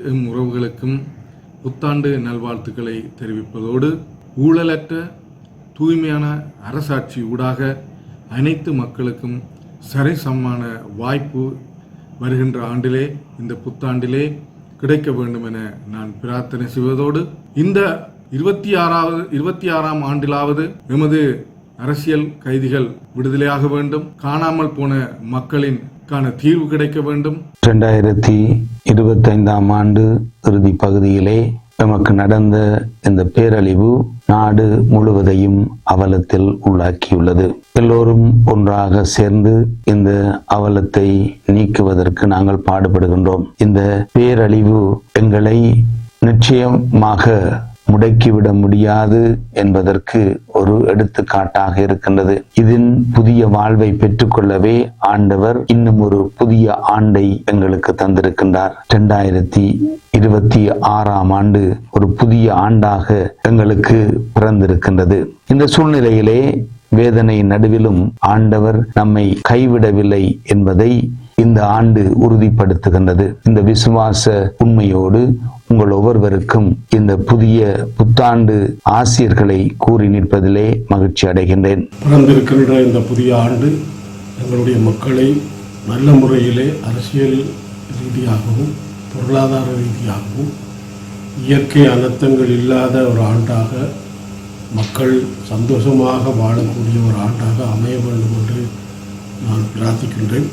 உறவுகளுக்கும் புத்தாண்டு நல்வாழ்த்துக்களை தெரிவிப்பதோடு ஊழலற்ற தூய்மையான அரசாட்சி ஊடாக அனைத்து மக்களுக்கும் சரிசமமான வாய்ப்பு வருகின்ற ஆண்டிலே இந்த புத்தாண்டிலே கிடைக்க வேண்டும் என நான் பிரார்த்தனை செய்வதோடு இந்த 26ஆம் ஆண்டிலாவது எமது அரசியல் கைதிகள் விடுதலையாக வேண்டும், காணாமல் போன மக்களின் தீர்வு கிடைக்க வேண்டும். 2025ஆம் ஆண்டு இறுதி பகுதியிலே நமக்கு நடந்த இந்த பேரழிவு நாடு முழுவதையும் அவலத்தில் உள்ளாக்கியுள்ளது. எல்லோரும் ஒன்றாக சேர்ந்து இந்த அவலத்தை நீக்குவதற்கு நாங்கள் பாடுபடுகின்றோம். இந்த பேரழிவு எங்களை நிச்சயமாக முடக்கிவிட முடியாது என்பதற்கு ஒரு எடுத்துக்காட்டாக இருக்கின்றது. இதன் புதிய வாழ்வை பெற்றுக்கொள்ளவே ஆண்டவர் இன்னும் ஒரு புதிய ஆண்டை எங்களுக்கு தந்திருக்கின்றார். 2026ஆம் ஆண்டு ஒரு புதிய ஆண்டாக எங்களுக்கு பிறந்திருக்கின்றது. இந்த சூழ்நிலையிலே வேதனை நடுவிலும் ஆண்டவர் நம்மை கைவிடவில்லை என்பதை இந்த ஆண்டு உறுதிப்படுத்துகின்றது. இந்த விசுவாச உண்மையோடு உங்கள் ஒவ்வொருவருக்கும் இந்த புதிய புத்தாண்டு ஆசிரியர்களை கூறி நிற்பதிலே மகிழ்ச்சி அடைகின்றேன். பிறந்திருக்கின்ற இந்த புதிய ஆண்டு எங்களுடைய மக்களை நல்ல முறையிலே அரசியல் ரீதியாகவும் பொருளாதார ரீதியாகவும் இயற்கை அனர்த்தங்கள் இல்லாத ஒரு ஆண்டாக மக்கள் சந்தோஷமாக வாழக்கூடிய ஒரு ஆண்டாக அமைய வேண்டும் என்று நான் பிரார்த்திக்கின்றேன்.